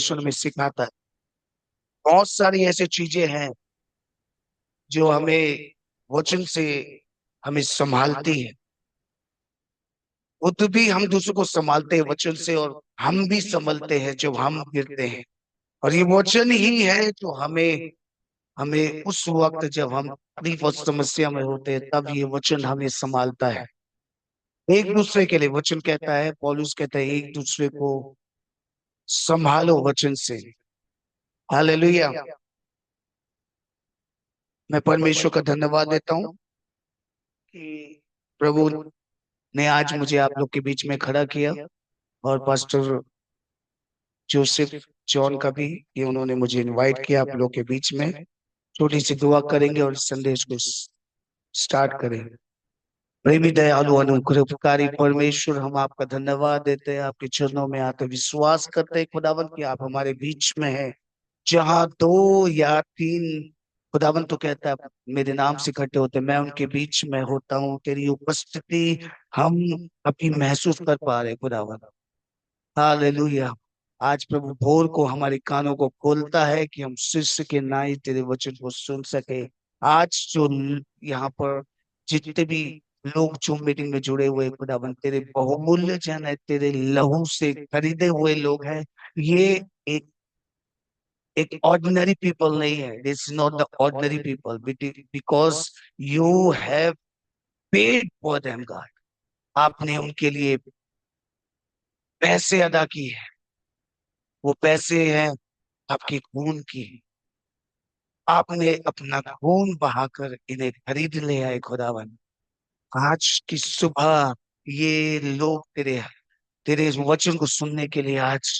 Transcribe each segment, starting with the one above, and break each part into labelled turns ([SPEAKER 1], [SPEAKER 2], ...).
[SPEAKER 1] वचन में सिखाता है। बहुत सारी ऐसी चीजें हैं जो हमें वचन से हमें संभालती है। खुद भी हम दूसरों को संभालते हैं वचन से, और हम भी संभलते हैं जब हम गिरते हैं। और ये वचन ही है जो हमें हमें उस वक्त जब हम तकलीफ और समस्या में होते हैं, तब ये वचन हमें संभालता है। एक दूसरे के लिए वचन कहता है, पौलुस कहता है, एक दूसरे को संभालो वचन से। हालेलुया। मैं परमेश्वर का धन्यवाद देता हूँ कि प्रभु ने आज मुझे आप लोग के बीच में खड़ा किया, और पास्टर जोसेफ जॉन का भी, ये उन्होंने मुझे इनवाइट किया आप लोग के बीच में। छोटी सी दुआ करेंगे और संदेश को स्टार्ट करेंगे। प्रेमी दयालु अनुग्रहकारी परमेश्वर, हम आपका धन्यवाद देते हैं, आपके चरणों में आते विश्वास करते हैं खुदावन कि आप हमारे बीच में हैं। जहाँ दो या तीन, खुदावन तो कहता है मेरे नाम से इकट्ठे होते, मैं उनके बीच में होता हूँ। तेरी उपस्थिति हम अभी महसूस कर पा रहे खुदावन। हालेलुया। आज प्रभु भोर को हमारे कानों को खोलता है कि हम शिष्य के नाई तेरे वचन को सुन सके। आज जो यहाँ पर जितने भी लोग जो मीटिंग में जुड़े हुए खुदावन, तेरे बहुमूल्य जन है, तेरे लहू से खरीदे हुए लोग हैं। ये एक एक ऑर्डिनरी पीपल नहीं है। This is not the ordinary people, because you have paid for them God. आपने उनके लिए पैसे अदा किए हैं। वो पैसे हैं आपके खून की। आपने अपना खून बहाकर इन्हें खरीद लिया है खुदावन। आज की सुबह ये लोग तेरे तेरे इस वचन को सुनने के लिए आज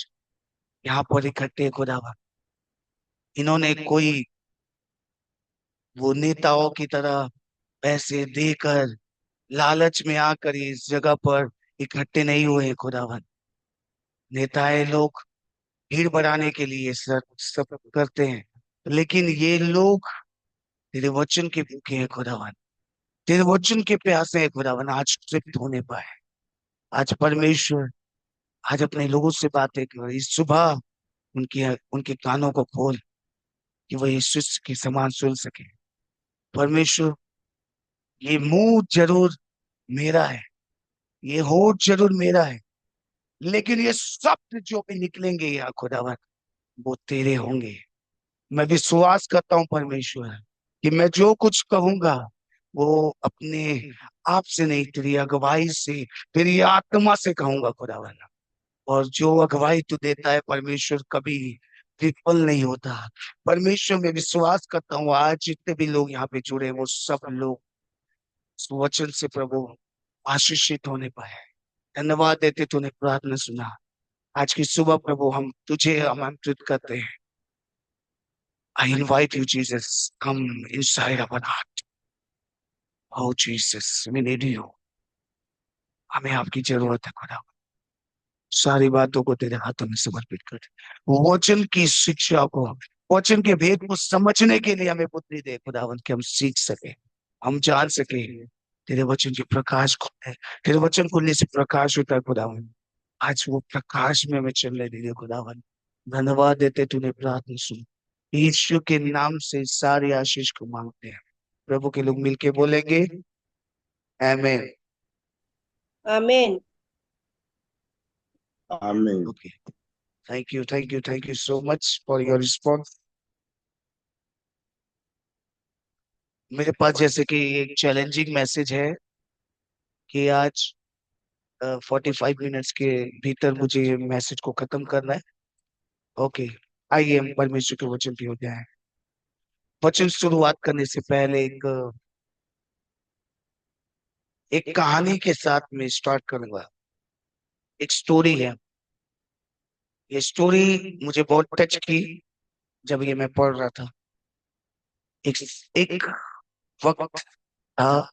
[SPEAKER 1] यहाँ पर इकट्ठे हैं खुदावन। इन्होंने कोई वो नेताओं की तरह पैसे देकर, लालच में आकर इस जगह पर इकट्ठे नहीं हुए हैं खुदावन। नेताएं लोग भीड़ बढ़ाने के लिए सब सब करते हैं, लेकिन ये लोग तेरे वचन के भूखे हैं खुदावन। तेरे वचन के प्यासे हैं खुदावन, आज तृप्त होने पाए। आज परमेश्वर, आज अपने लोगों से बातें कर, इस सुबह उनके उनके कानों को खोल कि वह यीशु के समान सुन सके। परमेश्वर, ये मुंह जरूर मेरा है, ये होठ जरूर मेरा है, लेकिन ये शब्द जो भी निकलेंगे या खुदावन, वो तेरे होंगे। मैं विश्वास करता हूँ परमेश्वर कि मैं जो कुछ कहूंगा वो अपने आप से नहीं, तेरी अगुवाई से, तेरी आत्मा से कहूंगा खुदावन। और जो अगुवाई तू देता है परमेश्वर, कभी विफल नहीं होता। परमेश्वर, मैं विश्वास करता हूँ आज जितने भी लोग यहाँ पे जुड़े हैं, वो सब लोग उस वचन से प्रभु आशीषित होने पाए। धन्यवाद देते तूने प्रार्थना सुना। आज की सुबह प्रभु हम तुझे आमंत्रित करते हैं। I invite you Jesus, come inside our heart. Oh Jesus, we need you. हमें आपकी जरूरत है खुदा। सारी बातों को तेरे हाथों में समर्पित कर, वचन की शिक्षा को, वचन के भेद को समझने के लिए हमें बुद्धि दे खुदावन, कि हम सीख सके, हम जान सके। तेरे वचन के प्रकाश को है, तेरे वचन खुलने से प्रकाश होता है खुदावन। आज वो प्रकाश में हमें चलने दीजिए खुदावन। धन्यवाद देते तूने प्रार्थना सुन। यीशु के नाम से सारी आशीष को मांगते हैं। प्रभु के लोग मिलके बोलेंगे आमेन।
[SPEAKER 2] आमीन।
[SPEAKER 3] आमीन।
[SPEAKER 1] Okay, thank you, thank you, thank you so much for your response. मेरे पास जैसे कि एक चैलेंजिंग मैसेज है कि आज 45 मिनट्स के भीतर मुझे मैसेज को खत्म करना है। ओके, आइए हम परमेश्वर के वचन की ओर जाएं। वचन शुरुआत करने से पहले एक कहानी के साथ में स्टार्ट करूंगा। एक स्टोरी है। ये स्टोरी मुझे बहुत टच की जब ये मैं पढ़ रहा था। एक एक वक्त था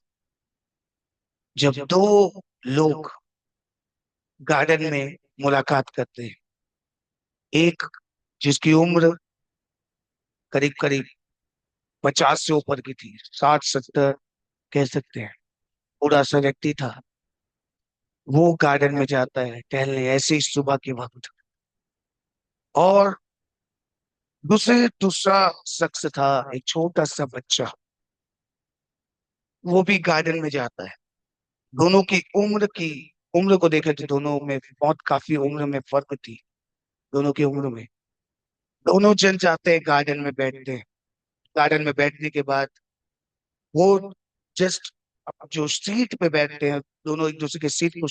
[SPEAKER 1] जब दो लोग गार्डन में मुलाकात करते हैं। एक जिसकी उम्र करीब करीब 50 से ऊपर की थी, 60-70 कह सकते हैं, बूढ़ा सा व्यक्ति था। वो गार्डन में जाता है टहलने, ऐसे ही सुबह के वक्त। और दूसरा शख्स था, एक छोटा सा बच्चा। वो भी गार्डन में जाता है। दोनों की उम्र को देखे तो दोनों में बहुत काफी उम्र में फर्क थी। दोनों की उम्र में दोनों जन जाते हैं, गार्डन में बैठते हैं। गार्डन में बैठने के बाद वो जस्ट जो सीट पे बैठते हैं, दोनों एक दूसरे के सीट को,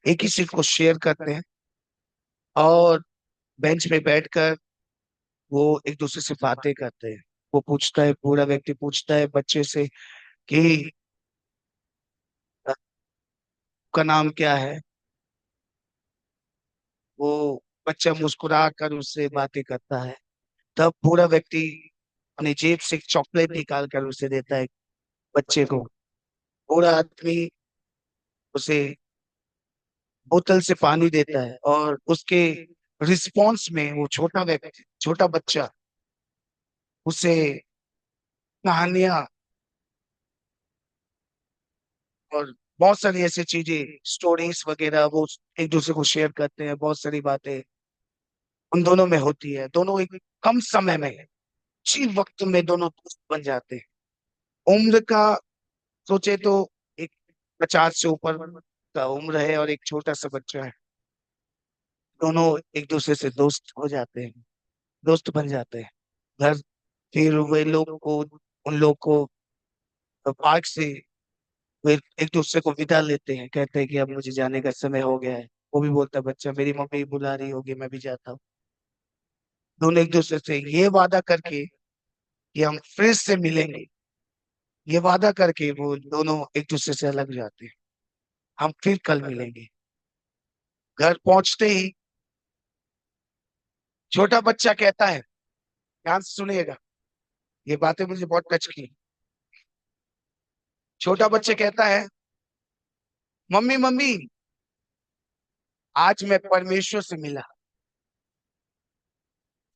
[SPEAKER 1] एक ही सीट को शेयर करते हैं। और बेंच पे बैठकर वो एक दूसरे से बातें करते हैं। वो पूछता है, बूढ़ा व्यक्ति पूछता है बच्चे से कि का नाम क्या है। वो बच्चा मुस्कुरा कर उससे बातें करता है। तब बूढ़ा व्यक्ति अपनी जेब से एक चॉकलेट निकाल कर उसे देता है, बच्चे को। बूढ़ा आदमी उसे बोतल से पानी देता है, और उसके रिस्पॉन्स में वो छोटा बच्चा उसे कहानियां और बहुत सारी ऐसी चीजें, स्टोरीज वगैरह वो एक दूसरे को शेयर करते हैं। बहुत सारी बातें उन दोनों में होती है। दोनों एक कम समय में, उसी वक्त में दोनों दोस्त बन जाते हैं। उम्र का सोचे तो एक 50 से ऊपर का उम्र है और एक छोटा सा बच्चा है। दोनों एक दूसरे से दोस्त हो जाते हैं, दोस्त बन जाते हैं। घर फिर वे लोग को उन लोग को पार्क से वे एक दूसरे को विदा लेते हैं, कहते हैं कि अब मुझे जाने का समय हो गया है। वो भी बोलता है, बच्चा मेरी मम्मी बुला रही होगी, मैं भी जाता हूँ। दोनों एक दूसरे से ये वादा करके कि हम फिर से मिलेंगे, ये वादा करके वो दोनों एक दूसरे से अलग जाते हैं। हम फिर कल मिलेंगे। घर पहुंचते ही छोटा बच्चा कहता है, ध्यान से सुनिएगा, ये बातें मुझे बहुत टच की। छोटा बच्चा कहता है, मम्मी मम्मी, आज मैं परमेश्वर से मिला।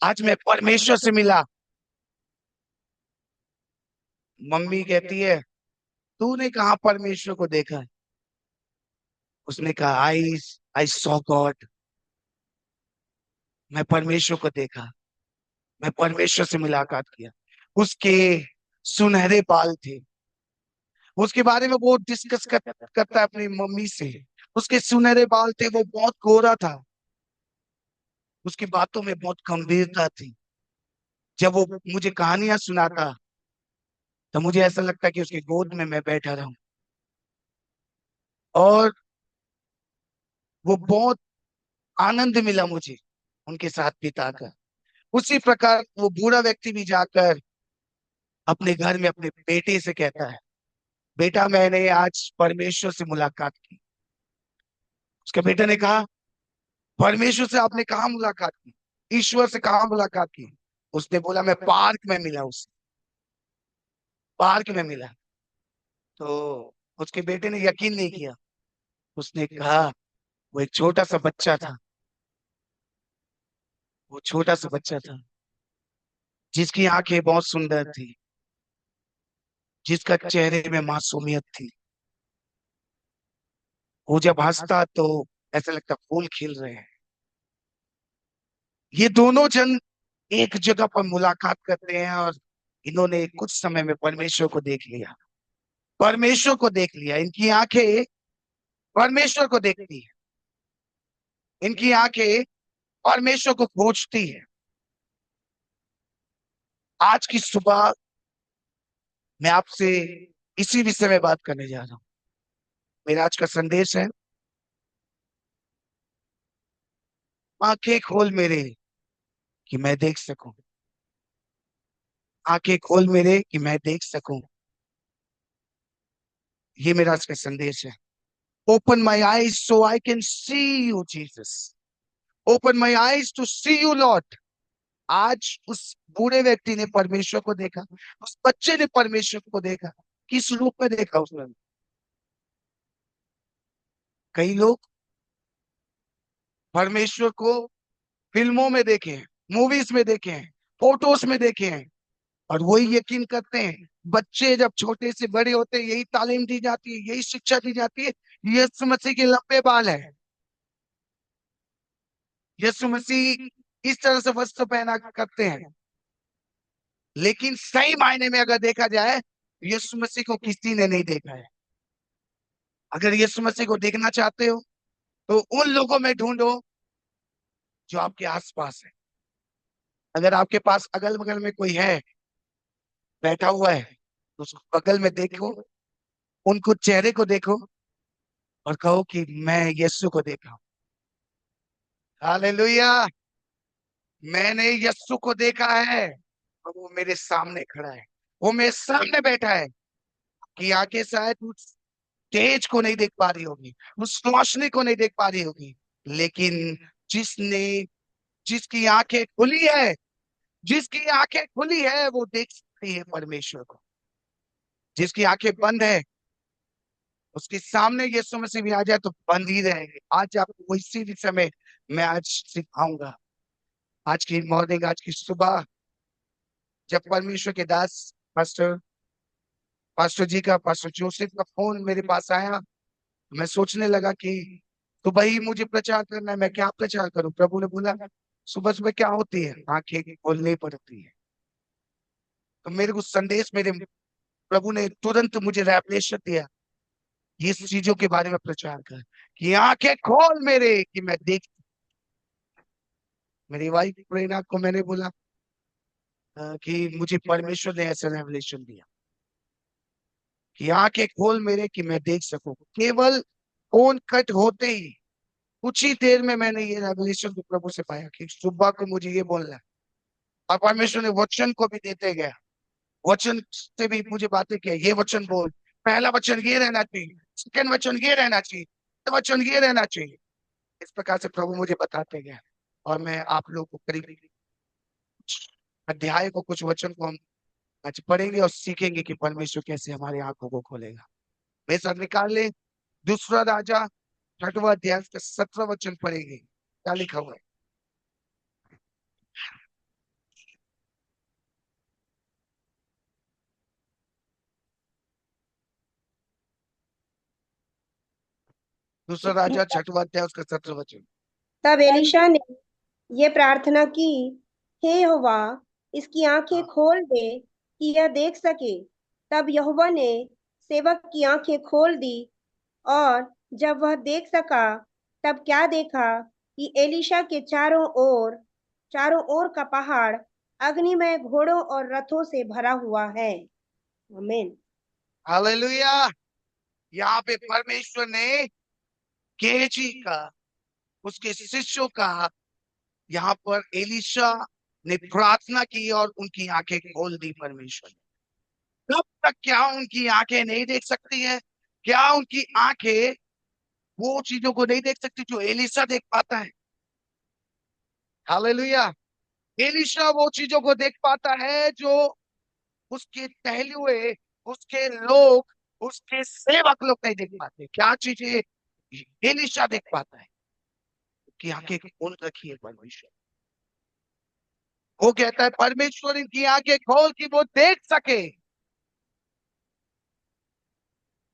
[SPEAKER 1] आज मैं परमेश्वर से मिला। मम्मी कहती है, तूने कहाँ परमेश्वर को देखा है? उसने कहा, आई आई सॉ गॉड। मैं परमेश्वर को देखा, मैं परमेश्वर से मुलाकात किया। उसके सुनहरे बाल थे। उसके बारे में वो करता है अपनी मम्मी से। उसके सुनहरे बाल थे, वो बहुत गोरा था। उसकी बातों में बहुत गंभीरता थी। जब वो मुझे कहानियां सुनाता तो मुझे ऐसा लगता कि उसकी गोद में मैं बैठा रहूं। और वो बहुत आनंद मिला मुझे उनके साथ बिताकर। उसी प्रकार वो बूढ़ा व्यक्ति भी जाकर अपने घर में अपने बेटे से कहता है, बेटा मैंने आज परमेश्वर से मुलाकात की। उसके बेटे ने कहा, परमेश्वर से आपने कहाँ मुलाकात की? ईश्वर से कहाँ मुलाकात की? उसने बोला, मैं पार्क में मिला उससे, पार्क में मिला। तो उसके बेटे ने यकीन नहीं किया। उसने कहा, वो एक छोटा सा बच्चा था। वो छोटा सा बच्चा था जिसकी आंखें बहुत सुंदर थी, जिसका चेहरे में मासूमियत थी। वो जब हंसता तो ऐसा लगता फूल खिल रहे हैं। ये दोनों जन एक जगह पर मुलाकात करते हैं, और इन्होंने कुछ समय में परमेश्वर को देख लिया। परमेश्वर को देख लिया। इनकी आंखें परमेश्वर को देखती है। इनकी आंखें परमेश्वर को खोजती है। आज की सुबह मैं आपसे इसी विषय में बात करने जा रहा हूँ। मेरा आज का संदेश है, आंखें खोल मेरे कि मैं देख सकूं। आंखें खोल मेरे कि मैं देख सकूं। ये मेरा आज का संदेश है। Open my eyes so I can see you Jesus. Open my eyes to see you Lord. आज उस बूढ़े व्यक्ति ने परमेश्वर को देखा। उस बच्चे ने परमेश्वर को देखा। किस रूप में देखा उसने? कई लोग परमेश्वर को फिल्मों में देखे हैं, मूवीज में देखे हैं, फोटोज में देखे हैं, और वही यकीन करते हैं। बच्चे जब छोटे से बड़े होते हैं, यही तालीम दी जाती है, यही शिक्षा दी जाती है, यीशु मसीह के लंबे बाल है, यीशु मसीह इस तरह से वस्त्र पहना करते हैं। लेकिन सही मायने में अगर देखा जाए, यीशु मसीह को किसी ने नहीं देखा है। अगर यीशु मसीह को देखना चाहते हो तो उन लोगों में ढूंढो जो आपके आसपास है। अगर आपके पास अगल बगल में कोई है, बैठा हुआ है, तो उसको बगल में देखो, उनको चेहरे को देखो और कहो कि मैं यीशु को देखा हूं। हालेलुया। मैंने यीशु को देखा है और वो मेरे सामने खड़ा है, वो मेरे सामने बैठा है। कि आंखें शायद उस स्टेज को नहीं देख पा रही होगी, उस रोशनी को नहीं देख पा रही होगी, लेकिन जिसने जिसकी आंखें खुली है, जिसकी आंखें खुली है वो देख सकती है परमेश्वर को। जिसकी आंखें बंद है, उसके सामने यीशु मसीह भी आ जाए तो बंद ही रहेंगे। आज आपको इसी विषय में मैं आज सिखाऊंगा। आज की मॉर्निंग, आज की सुबह, जब परमेश्वर के दास पास्टर पास्टर जी का, पास्टर जोसेफ का फोन मेरे पास आया, मैं सोचने लगा कि सुबह ही मुझे प्रचार करना है, मैं क्या प्रचार करूं। प्रभु ने बोला सुबह सुबह क्या होती है, आंखें खोलनी पड़ती है। तो मेरे को संदेश, मेरे प्रभु ने तुरंत मुझे रेवलेशन दिया, ये चीजों के बारे में प्रचार कर, कि आंखें खोल मेरे कि मैं देख। मेरी वाइफ प्रेरणा को मैंने बोला कि मुझे परमेश्वर ने ऐसा रेवलेशन दिया कि आंखें खोल मेरे कि मैं देख सकूं। केवल फोन कट होते ही कुछ ही देर में मैंने ये रेवलेशन को प्रभु से पाया कि सुबह को मुझे ये बोलना है। और परमेश्वर ने वचन को भी देते गया, वचन से भी मुझे बातें किया, ये वचन बोल, पहला वचन ये रहना चाहिए, सेकंड वचन ये रहना चाहिए, थर्ड वचन ये रहना चाहिए। इस प्रकार से प्रभु मुझे बताते गए। और मैं आप लोग को करीब कुछ अध्याय को, कुछ वचन को हम आज पढ़ेंगे और सीखेंगे कि परमेश्वर कैसे हमारी आंखों को खोलेगा। मेरे साथ निकाल ले, दूसरा राजा 6वां अध्याय का 17वां वचन पढ़ेंगे। क्या लिखा हुआ है? दूसरा राजा 6वां अध्याय उसका 17वां वचन।
[SPEAKER 2] तब एलीशा ने ये प्रार्थना की, हे यहोवा, इसकी आंखें
[SPEAKER 1] हाँ।
[SPEAKER 2] खोल दे कि यह देख सके। तब यहोवा ने सेवक की आंखें खोल दी, और जब वह देख सका, तब क्या देखा कि एलीशा के चारों ओर का पहाड़ अग्निमय घोड़ों और रथों से भरा हुआ है। आमीन।
[SPEAKER 1] हालेलुया। यहाँ पे परमेश्वर ने केजी का, उसके शिष्यों का, यहाँ पर एलिशा ने प्रार्थना की और उनकी आंखें खोल दी परमेश्वर ने। तब तक क्या उनकी आंखें नहीं देख सकती है? क्या उनकी आंखें वो चीजों को नहीं देख सकती जो एलिशा देख पाता है? हालेलुया। एलिशा वो चीजों को देख पाता है जो उसके टहले हुए, उसके लोग, उसके सेवक लोग नहीं देख पाते। क्या चीजें एलिशा देख पाता है? कि आंखें खोल रखी है परमेश्वर। वो कहता है परमेश्वर इनकी आंखें खोल कि वो देख सके।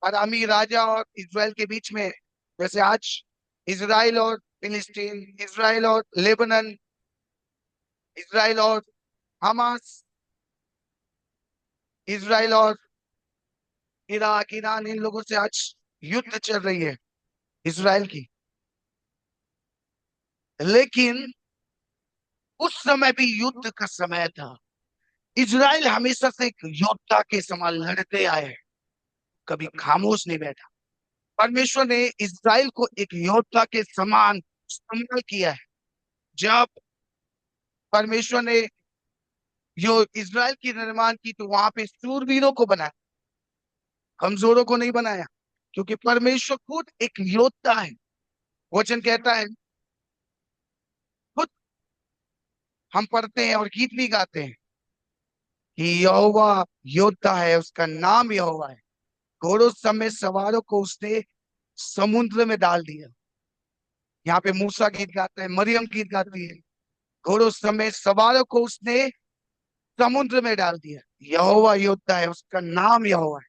[SPEAKER 1] और अमीर राजा और इजराइल के बीच में, जैसे आज इजराइल और फिलिस्तीन, इजराइल और लेबनान, इजराइल और हमास, इजराइल और इराक, ईरान, इन लोगों से आज युद्ध चल रही है इजराइल की। लेकिन उस समय भी युद्ध का समय था। इजराइल हमेशा से एक योद्धा के समान लड़ते आए हैं, कभी खामोश नहीं बैठा। परमेश्वर ने इजराइल को एक योद्धा के समान इस्तेमाल किया है। जब परमेश्वर ने जो इजराइल की निर्माण की, तो वहां पे शूरवीरों को बनाया, कमजोरों को नहीं बनाया, क्योंकि परमेश्वर खुद एक योद्धा है। वचन कहता है, खुद हम पढ़ते हैं और गीत भी गाते हैं कि यहोवा योद्धा है, उसका नाम यहोवा है। घोड़ों समेत सवारों को उसने समुद्र में डाल दिया। यहाँ पे मूसा गीत गाता है, मरियम गीत गाती है, घोड़ों समेत सवारों को उसने समुद्र में डाल दिया। यहोवा योद्धा है, उसका नाम यहोवा है।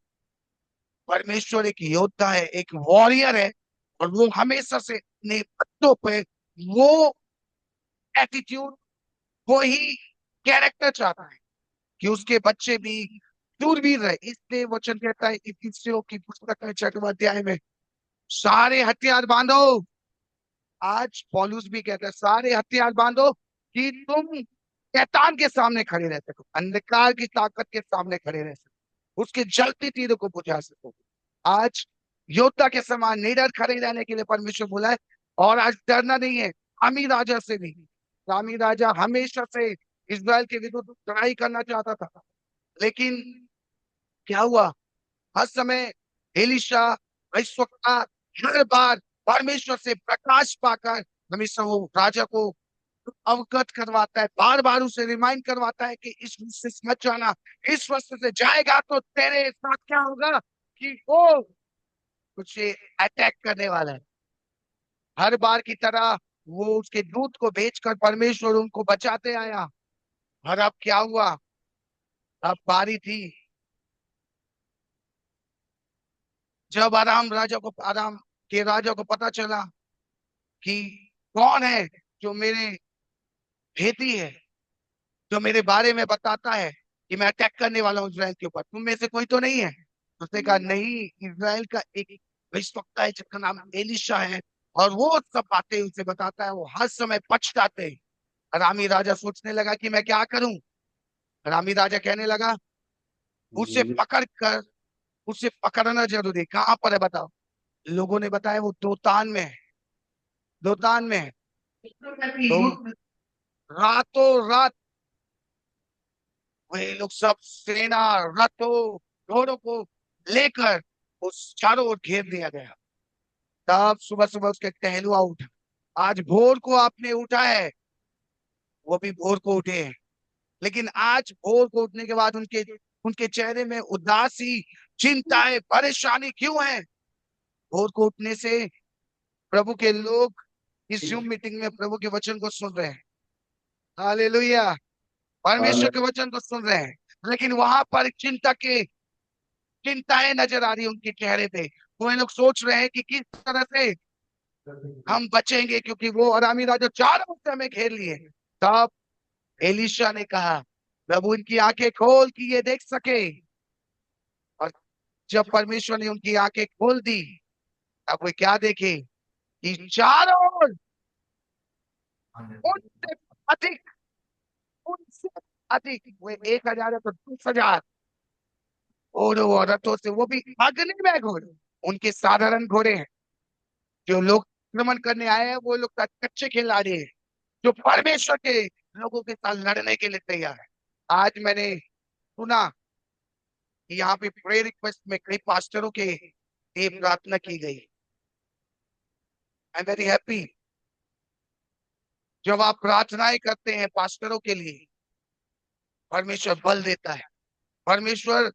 [SPEAKER 1] परमेश्वर एक योद्धा है, एक वॉरियर है। और वो हमेशा से अपने बच्चों पे वो एटीट्यूड, वो ही कैरेक्टर चाहता है कि उसके बच्चे भी शूरवीर रहे। इसलिए वचन कहता है इफिसियों की पुस्तक में 6वें अध्याय में, सारे हथियार बांधो। आज पौलुस भी कहता है सारे हथियार बांधो कि तुम शैतान के सामने खड़े रह सको, अंधकार की ताकत के सामने खड़े रह सको, उसके जलती तीरों को बुझा सको। आज योद्धा के समान निडर खड़े रहने के लिए परमेश्वर बोला है। और आज डरना नहीं है हामी राजा से भी। हामी राजा हमेशा से इस्राएल के विरुद्ध लड़ाई करना चाहता था, लेकिन क्या हुआ? हर समय एलिशा भविष्यवक्ता हर बार परमेश्वर से प्रकाश पाकर हमेशा वो राजा को अवगत करवाता है, बार बार उसे रिमाइंड करवाता है कि इस रास्ते से मत जाना, इस रास्ते से जाएगा तो तेरे साथ क्या होगा कि वो तुझे अटैक करने वाला है। हर बार की तरह वो उसके दूत को भेजकर परमेश्वर उनको बचाते आया। और अब क्या हुआ? अब बारी थी जब आराम के राजा को पता चला कि कौन है जो मेरे भेदी है, जो मेरे बारे में बताता है कि मैं अटैक करने वाला हूँ इज़राइल के ऊपर, तुम में से कोई तो नहीं है? तो उसने कहा नहीं, इज़राइल का एक भविष्यवक्ता है जिसका नाम एलिशा है, और वो सब बातें उसे बताता है। वो हर समय पछताते हैं। अरामी राजा सोचने लगा कि मैं क्या करूं। अरामी राजा कहने लगा उसे पकड़ कर, उसे पकड़ना जरूरी है। कहाँ पर है बताओ? लोगों ने बताया वो दोतान में है, दोतान में है। तो रातों रात वही लोग सब सेना, रथों, घोड़ों को लेकर उस चारों ओर घेर दिया गया। तब सुबह सुबह उसके टहलुआ उठा। आज भोर को आपने उठा है, वो भी भोर को उठे हैं, लेकिन आज भोर को उठने के बाद उनके उनके चेहरे में उदासी, चिंताएं, परेशानी क्यों है? भोर को उठने से प्रभु के लोग इस जूम मीटिंग में प्रभु के वचन को सुन रहे हैं। हालेलुया। परमेश्वर के वचन को सुन रहे हैं, लेकिन वहां पर चिंताएं नजर आ रही है उनके चेहरे पे। वो लोग सोच रहे हैं कि किस तरह से हम बचेंगे, क्योंकि वो अरामी राजा चारों ओर से हमें घेर लिए। तब एलिशा ने कहा प्रभु इनकी आंखें खोल कि ये देख सके। और जब परमेश्वर ने उनकी आंखें खोल दी, अब वो क्या देखे कि चारों ओर उनसे अधिक, उनसे अधिक, वो 1,000 है तो 10,000 घोड़ों और रथों से, वो भी अग्नि में घोड़े। उनके साधारण घोड़े हैं। जो लोग आक्रमण करने आए हैं वो लोग तो कच्चे खिलाड़ी हैं, जो परमेश्वर के लोगों के साथ लड़ने के लिए तैयार है। आज मैंने सुना कि यहाँ पे प्रेयर रिक्वेस्ट में कई पास्टरों के लिए प्रार्थना की गई। I am very happy. जब आप प्रार्थनाएं करते हैं पास्टरों के लिए, परमेश्वर बल देता है, परमेश्वर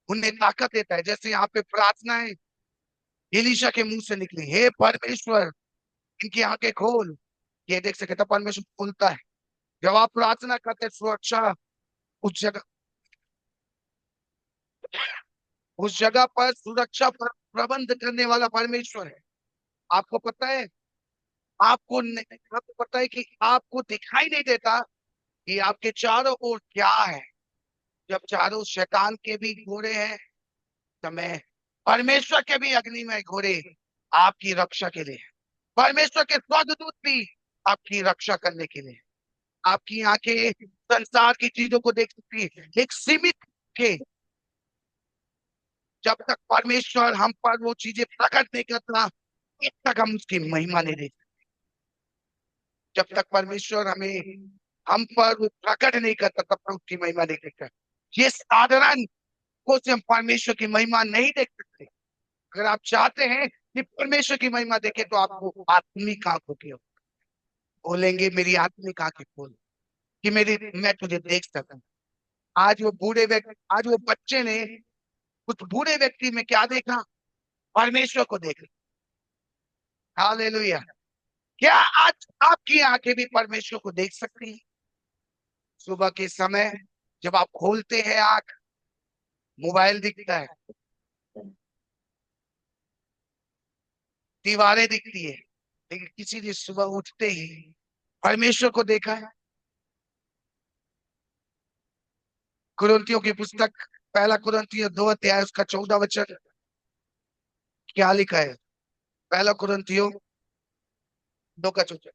[SPEAKER 1] उन्हें ताकत देता है। जैसे यहाँ पे प्रार्थनाएं एलीशा के मुंह से निकली, हे परमेश्वर इनकी आंखें खोल, ये देख सके, तो परमेश्वर खोलता है। जब आप प्रार्थना करते हैं, सुरक्षा उस जगह, उस जगह पर सुरक्षा प्रबंध करने वाला परमेश्वर है। आपको पता है, आपको पता है कि आपको दिखाई नहीं देता कि आपके चारों ओर क्या है। जब चारों शैतान के भी घोड़े हैं, समय परमेश्वर के भी अग्निमय घोड़े आपकी रक्षा के लिए हैं। परमेश्वर के स्वर्गदूत भी आपकी रक्षा करने के लिए। आपकी आंखें संसार की चीजों को देख सकती है, एक सीमित के, जब तक परमेश्वर हम पर वो चीजें प्रकट नहीं करता, तब तक हम उसकी महिमा नहीं देख। जब तक परमेश्वर हमें हम पर वो प्रकट नहीं करता, तब तक उसकी महिमा नहीं देखता। ये साधारण को से हम परमेश्वर की महिमा नहीं देख सकते। अगर आप चाहते हैं कि परमेश्वर की महिमा देखे, तो आपको आत्मिक आंखों की बोलेंगे, मेरी आत्मिक आंखें खोल कि मेरी, मैं तुझे देख सकूं। आज वो बच्चे ने उस बूढ़े व्यक्ति में क्या देखा? परमेश्वर को देखा। हालेलुया। क्या आज आपकी आंखें भी परमेश्वर को देख सकती हैं? सुबह के समय जब आप खोलते हैं आंख, मोबाइल दिखता है, दीवारें दिखती है, लेकिन किसी ने सुबह उठते ही परमेश्वर को देखा है? कुरिन्थियों की पुस्तक, पहला कुरिन्थियों 2 अध्याय उसका 14 वचन, क्या लिखा है? पहला कुरिन्थियों 2 का 14।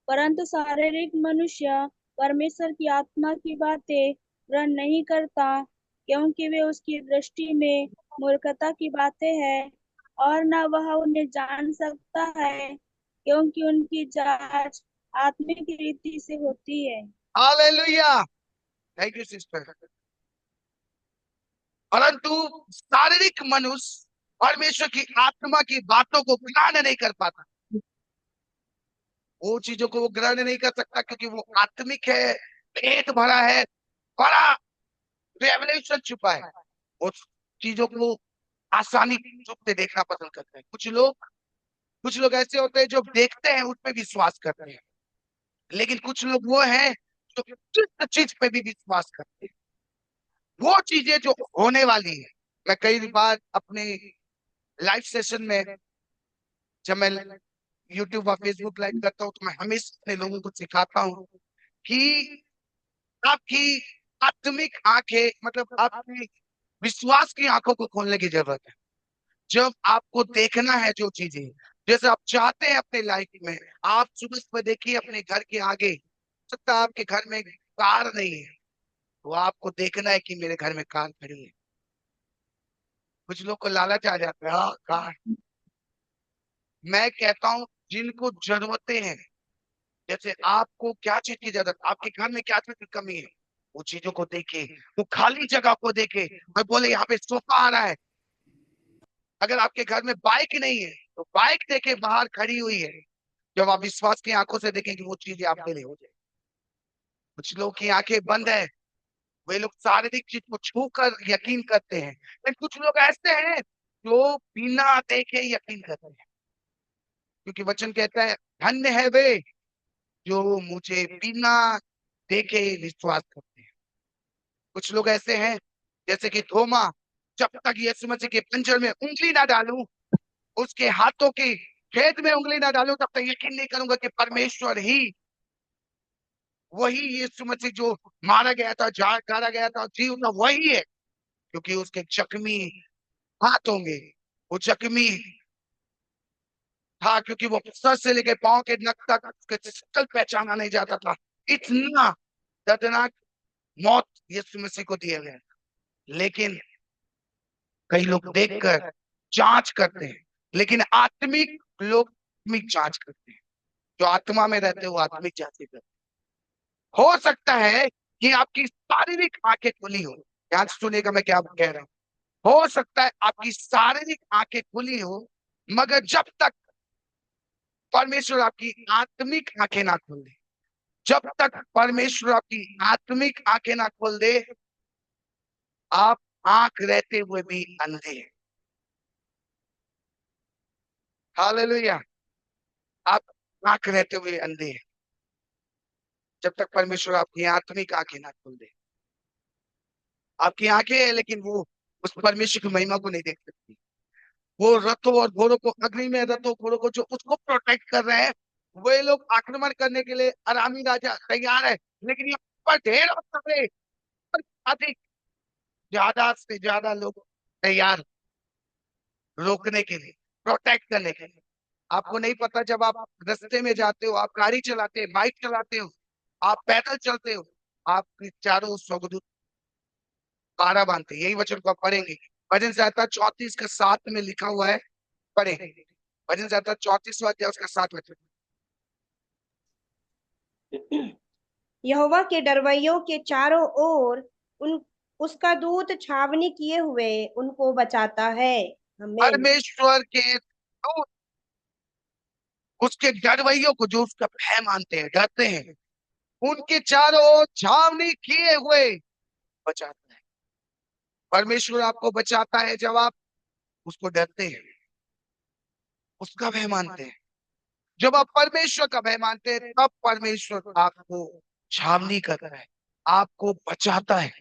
[SPEAKER 3] परंतु शारीरिक मनुष्य परमेश्वर की आत्मा की बातें ग्रहण नहीं करता, क्योंकि वे उसकी दृष्टि में मूर्खता की बातें हैं, और न वह उन्हें जान सकता है, क्योंकि उनकी जांच आत्मिक रीति से होती है।
[SPEAKER 1] Hallelujah, thank you sister. परंतु शारीरिक मनुष्य परमेश्वर की आत्मा की बातों को ग्रहण नहीं कर पाता, वो चीजों को वो ग्रहण नहीं कर सकता, क्योंकि वो आत्मिक है, भेद भरा है, बड़ा रेवलेशन छुपा है। उस चीजों को आसानी से देखना पसंद करते हैं। कुछ लोग ऐसे होते हैं जो देखते हैं उसमें विश्वास करते हैं, लेकिन कुछ लोग वो हैं जो जिस चीज पे भी विश्वास करते हैं, वो चीजें जो होने वाली है। मैं कई बार अपने लाइव सेशन में, जब मैं यूट्यूब और फेसबुक लाइव करता हूँ, तो मैं हमेशा अपने लोगों को सिखाता हूँ कि आपकी आत्मिक आंखें, मतलब आपकी विश्वास की आंखों को खोलने की जरूरत है। जब आपको देखना है जो चीजें, जैसे आप चाहते हैं अपने लाइफ में, आप सुबह सुबह देखिए अपने घर के आगे, हो सकता है आपके घर में कार नहीं है, तो आपको देखना है कि मेरे घर में कार खड़ी है। कुछ लोग को लालच आ जाता है, हाँ कार। मैं कहता हूँ जिनको जरूरतें हैं, जैसे आपको क्या चीज की जरूरत, आपके घर में क्या चीज की कमी है, वो चीजों को देखे, वो खाली जगह को देखे और बोले यहाँ पे सोफा आ रहा है। अगर आपके घर में बाइक नहीं है तो बाइक देखे बाहर खड़ी हुई है, जब आप विश्वास की आंखों से देखेंगे वो चीजें आपके लिए हो जाए। कुछ लोग की आंखें बंद है, वे लोग शारीरिक चीज को छू कर यकीन करते हैं, लेकिन कुछ लोग ऐसे हैं जो बिना देखे यकीन करते हैं, क्योंकि वचन कहता है धन्य है वे जो मुझे बिना देखे विश्वास करते हैं। कुछ लोग ऐसे हैं जैसे कि थोमा, जब तक यीशु मसीह के पंजर में उंगली ना डालूं, उसके हाथों की खेत में उंगली ना डालूं, तब तक यकीन नहीं करूंगा कि परमेश्वर ही वही यीशु मसीह जो मारा गया था, गाड़ा गया था, जी उठा वही है। क्योंकि उसके जख्मी हाथ होंगे, वो जख्मी था, क्योंकि वो सर से लेके पांव के नख तक उसके शक्ल पहचाना नहीं जाता था। इतना दर्दनाक मौत यीशु मसीह को दिया गया। लेकिन कई लोग देखकर जांच करते हैं, लेकिन आत्मिक लोग आत्मिक जांच करते हैं। जो आत्मा में रहते हैं वो आत्मिक जांच करते हैं। हो सकता है कि आपकी शारीरिक आंखें खुली हो, ध्यान से सुनिएगा मैं क्या कह रहा हूं। हो सकता है आपकी शारीरिक आंखें खुली हो, मगर जब तक परमेश्वर आपकी आत्मिक आंखें ना खोल दे, जब तक परमेश्वर आपकी आत्मिक आंखें ना खोल दे, आप आंख रहते हुए भी अंधे हैं। हालेलुया, आप आंख रहते हुए अंधे हैं, जब तक परमेश्वर आपकी आत्मिक आंखें ना खोल दे। आपकी आंखें हैं लेकिन वो उस परमेश्वर की महिमा को नहीं देख सकती। वो रथों और घोड़ों को, अग्नि में रथों घोड़ों को जो उसको प्रोटेक्ट कर रहे हैं, वे लोग आक्रमण करने के लिए अरामी राजा तैयार है, लेकिन ये पर ढेर और सारे अधिक, ज्यादा से ज्यादा लोग तैयार रोकने के लिए, प्रोटेक्ट करने के लिए। आपको नहीं पता, जब आप रास्ते में जाते हो, आप गाड़ी चलाते हो, बाइक चलाते हो, आप पैदल चलते हो, आपके चारों स्वगुदूत पारा बांधते हैं। यही वचन को आप पढ़ेंगे, भजन संहिता 34 का 7 में लिखा हुआ है। पढ़े भजन संहिता 34वां अध्याय उसका 7 वचन।
[SPEAKER 2] यहोवा के डरवैयों के चारों ओर उन उसका दूत छावनी किए हुए उनको बचाता है। आमीन।
[SPEAKER 1] परमेश्वर के दूत उसके डरवैयों को, जो उसका भय मानते हैं, डरते हैं, उनके चारों ओर छावनी किए हुए बचाता है। परमेश्वर आपको बचाता है जब आप उसको डरते हैं, उसका भय मानते हैं। जब आप परमेश्वर का भय मानते हैं, तब परमेश्वर आपको छावनी करता है, आपको बचाता है।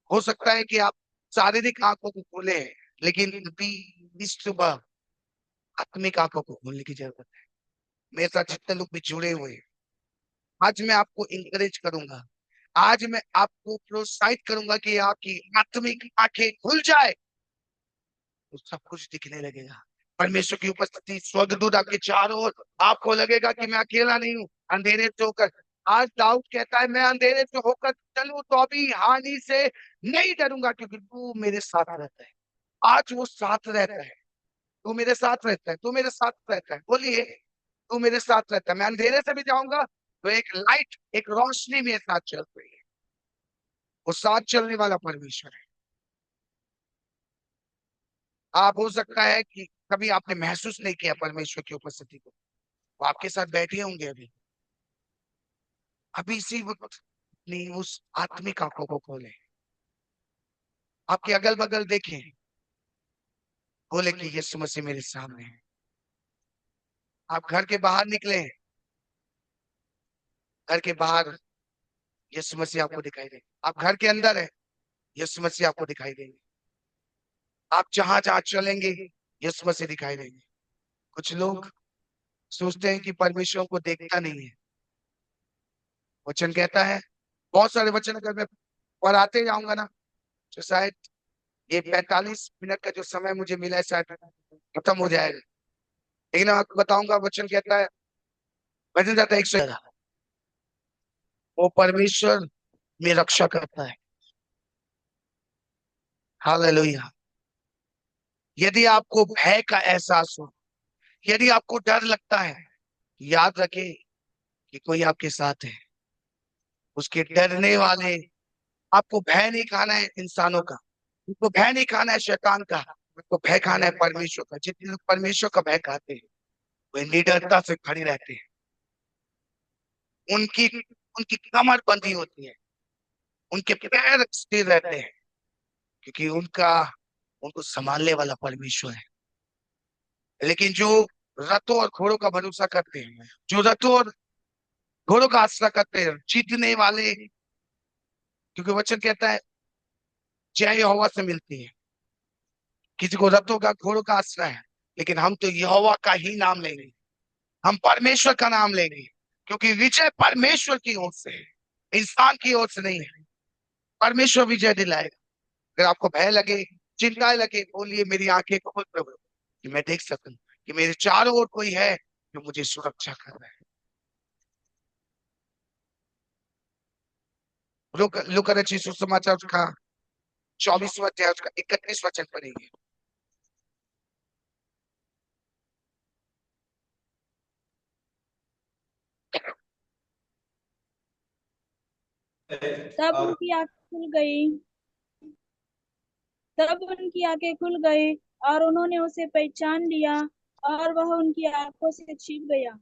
[SPEAKER 1] हो सकता है कि आप शारीरिक आंखों को खोले हैं, लेकिन अभी इस सुबह आत्मिक आंखों को खोलने की जरूरत है। मेरे साथ जितने लोग भी जुड़े हुए हैं, आज मैं आपको इंकरेज करूंगा, आज मैं आपको प्रोत्साहित करूंगा कि आपकी आत्मिक आंखें खुल जाए तो सब कुछ दिखने लगेगा। परमेश्वर की उपस्थिति, स्वर्गदूत आपके चारों ओर, आपको लगेगा कि मैं अकेला नहीं हूँ अंधेरे से होकर। आज दाऊद कहता है, मैं अंधेरे से होकर चलूं तो भी हानि से नहीं डरूंगा, क्योंकि तू मेरे साथ रहता है। आज वो साथ रहता है, तू मेरे साथ रहता है, तू मेरे साथ रहता है। बोलिए, तू मेरे साथ रहता है। मैं अंधेरे से भी जाऊंगा तो एक लाइट, एक रोशनी मेरे साथ चल रही है। वो साथ चलने वाला परमेश्वर है। आप, हो सकता है कि कभी आपने महसूस नहीं किया परमेश्वर की उपस्थिति को, वो आपके साथ बैठे होंगे अभी अभी इसी वक्त। नहीं, उस आत्मिक आंखों को खोले, आपके अगल बगल देखें, बोले कि यीशु मसीह मेरे सामने है। आप घर के बाहर निकले, घर के बाहर यीशु मसीह आपको दिखाई देंगे। आप घर के अंदर है, यीशु मसीह आपको दिखाई देंगे। आप जहां जहां चलेंगे, यीशु मसीह दिखाई देंगे। कुछ लोग सोचते हैं कि परमेश्वर को देखता नहीं है। वचन कहता है, बहुत सारे वचन अगर मैं पढ़ाते जाऊंगा ना तो शायद ये 45 मिनट का जो समय मुझे मिला है शायद खत्म हो जाएगा। लेकिन मैं आपको बताऊंगा, वचन कहता है, वचन कहता है 111, वो परमेश्वर में रक्षा करता है। हालेलुया। यदि आपको भय का एहसास हो, यदि आपको डर लगता है, याद रखें कि कोई आपके साथ है। उसके डरने वाले, आपको भय नहीं खाना है इंसानों का, आपको भय नहीं खाना है शैतान का, आपको भय खाना है परमेश्वर का। जितने लोग परमेश्वर का भय खाते हैं वे निडरता से खड़े रहते हैं। उनकी उनकी कमर बंधी होती है, उनके पैर स्थिर रहते हैं, क्योंकि उनका उनको संभालने वाला परमेश्वर है। लेकिन जो रथों और घोड़ों का भरोसा करते हैं, जो रथों और घोड़ों का आसरा करते हैं, जीतने वाले, क्योंकि वचन कहता है जय यहोवा से मिलती है। किसी को रथों का घोड़ों का आसरा है, लेकिन हम तो यहोवा का ही नाम लेंगे, हम परमेश्वर का नाम लेंगे, क्योंकि विजय परमेश्वर की ओर से है, इंसान की ओर से नहीं है। परमेश्वर विजय दिलाएगा। अगर आपको भय लगे, चिंताएं लगे, बोलिए मेरी आंखें खोल प्रभु, कि मैं देख सकूं कि मेरे चारों ओर कोई है जो मुझे सुरक्षा कर रहा है। लुका रचित सुसमाचार उसका 24वां अध्याय उसका 31 वचन पढ़ेंगे।
[SPEAKER 3] तब उनकी आंखें खुल गई तब उनकी आंखें खुल गई और उन्होंने उसे पहचान लिया, और वह उनकी आंखों से छिप गया।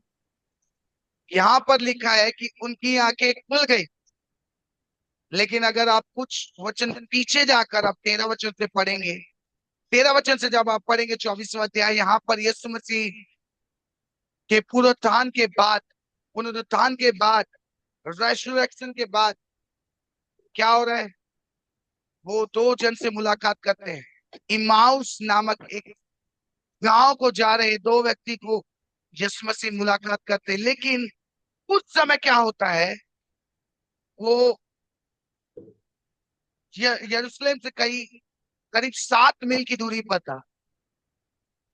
[SPEAKER 1] यहाँ पर लिखा है कि उनकी आंखें खुल गई, लेकिन अगर आप कुछ वचन पीछे जाकर आप 13 वचन से पढ़ेंगे, 13 वचन से जब आप पढ़ेंगे 24वां अध्याय, यहाँ पर यीशु मसीह के पुनरुत्थान के बाद, रेsurrection के बाद क्या हो रहा है, वो दो जन से मुलाकात करते हैं। इमाउस नामक एक गांव को जा रहे दो व्यक्ति को यीशु मसीह मुलाकात करते हैं। लेकिन उस समय क्या होता है, वो यरूशलेम से करीब 7 मील की दूरी पर था।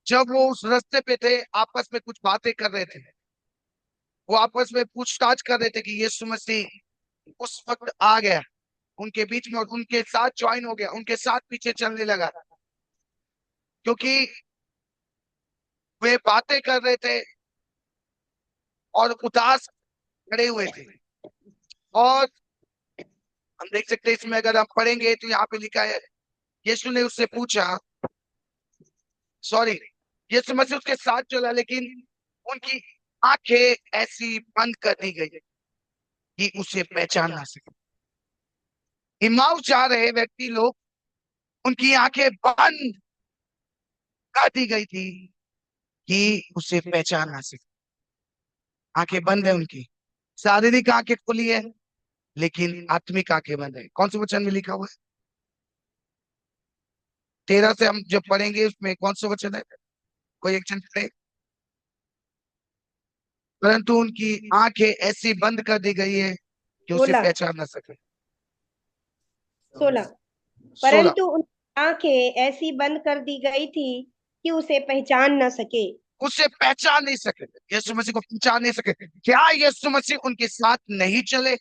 [SPEAKER 1] जब वो उस रास्ते पे थे, आपस में कुछ बातें कर रहे थे, वो आपस में पूछताछ कर रहे थे कि यीशु मसीह उस वक्त आ गया उनके बीच में और उनके साथ ज्वाइन हो गया, उनके साथ पीछे चलने लगा, क्योंकि वे बातें कर रहे थे और उदास खड़े हुए थे। और हम देख सकते हैं इसमें, अगर हम पढ़ेंगे तो यहाँ पे लिखा है, यीशु ने उससे पूछा, सॉरी, यीशु मसीह उसके साथ चला, लेकिन उनकी आंखें ऐसी बंद कर दी गई कि उसे पहचान ना सके। इमाउस जा रहे व्यक्ति लोग, उनकी आंखें बंद कर दी गई थी कि उसे पहचान ना सके। आंखें बंद है उनकी, शारीरिक आंखें खुली है लेकिन आत्मिक आंखें बंद है। कौन से वचन में लिखा हुआ है? 13 से हम जब पढ़ेंगे उसमें कौन सा वचन है, कोई एक जन पढ़े। परंतु उनकी आंखें ऐसी बंद कर दी गई है कि उसे
[SPEAKER 2] 16
[SPEAKER 1] पहचान ना सके।
[SPEAKER 2] 16
[SPEAKER 1] 16।
[SPEAKER 2] परंतु उनकी आंखें ऐसी बंद कर दी गई थी कि उसे पहचान न सके।
[SPEAKER 1] उसे पहचान नहीं सके, यीशु मसीह को पहचान नहीं सके। क्या यीशु मसीह उनके साथ नहीं चले?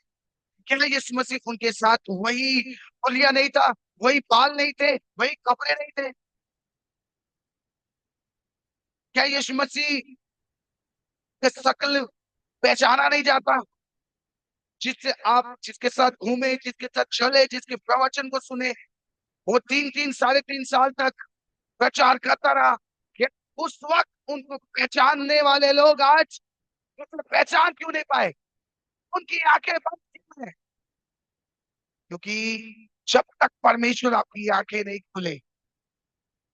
[SPEAKER 1] क्या यीशु मसीह उनके साथ वही हुलिया नहीं था, वही बाल नहीं थे, वही कपड़े नहीं थे? क्या यीशु मसीह के शक्ल पहचाना नहीं जाता? जिससे आप जिसके साथ घूमे, जिसके साथ चले, जिसके प्रवचन को सुने, वो 3-3 साढ़े 3 साल तक प्रचार करता रहा। क्या उस वक्त उनको पहचानने वाले लोग आज उसे पहचान क्यों नहीं पाए? उनकी आंखें बंद क्यों है? क्योंकि जब तक परमेश्वर आपकी आंखें नहीं खुले,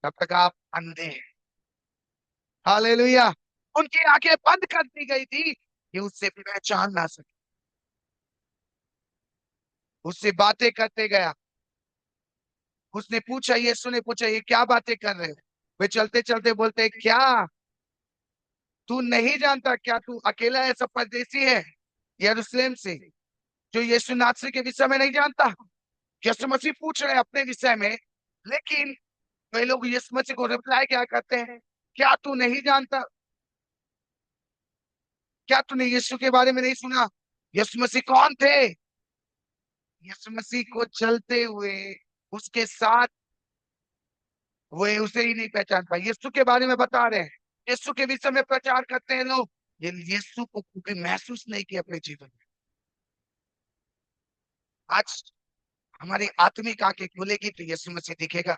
[SPEAKER 1] तब तक आप अंधे हैं। हालेलुया। उनकी आंखें बंद कर दी गई थी कि उससे पहचान ना सके। उससे बातें करते गया। उसने पूछा, यीशु ने पूछा, ये क्या बातें कर रहे हो? वे चलते चलते बोलते, क्या तू नहीं जानता? क्या तू अकेला ऐसा परदेसी है यरूशलेम से जो यीशु नासरी के विषय में नहीं जानता? यीशु मसीह पूछ रहे हैं अपने विषय में, लेकिन वे लोग यीशु मसीह को रिप्लाई क्या करते हैं? क्या तू नहीं जानता? क्या तूने यीशु के बारे में नहीं सुना? यीशु मसीह कौन थे? यीशु मसीह को चलते हुए उसके साथ वे उसे ही नहीं पहचान पाए। यीशु के बारे में बता रहे हैं, यीशु के विषय में प्रचार करते हैं लोग, ये यीशु को कभी महसूस नहीं किया अपने जीवन में। आज हमारी आत्मिक आंखें खुलेगी तो यीशु मसीह दिखेगा।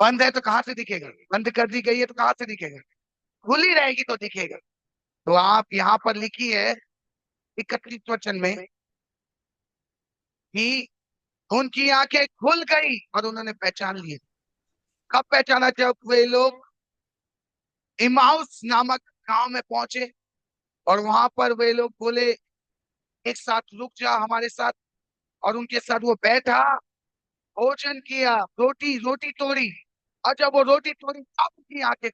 [SPEAKER 1] बंद है तो कहां से दिखेगा? बंद कर दी गई है तो कहां से दिखेगा? खुली रहेगी तो दिखेगा। तो आप यहाँ पर लिखी है 31 वचन में कि उनकी आंखें खुल गई और उन्होंने पहचान लिए। कब पहचाना? जब वे लोग इमाउस नामक गांव में पहुंचे और वहां पर वे लोग बोले, एक साथ रुक जा हमारे साथ। और उनके साथ वो बैठा, भोजन किया, रोटी रोटी तोड़ी। और जब वो रोटी तोड़ी तब उनकी आंखें,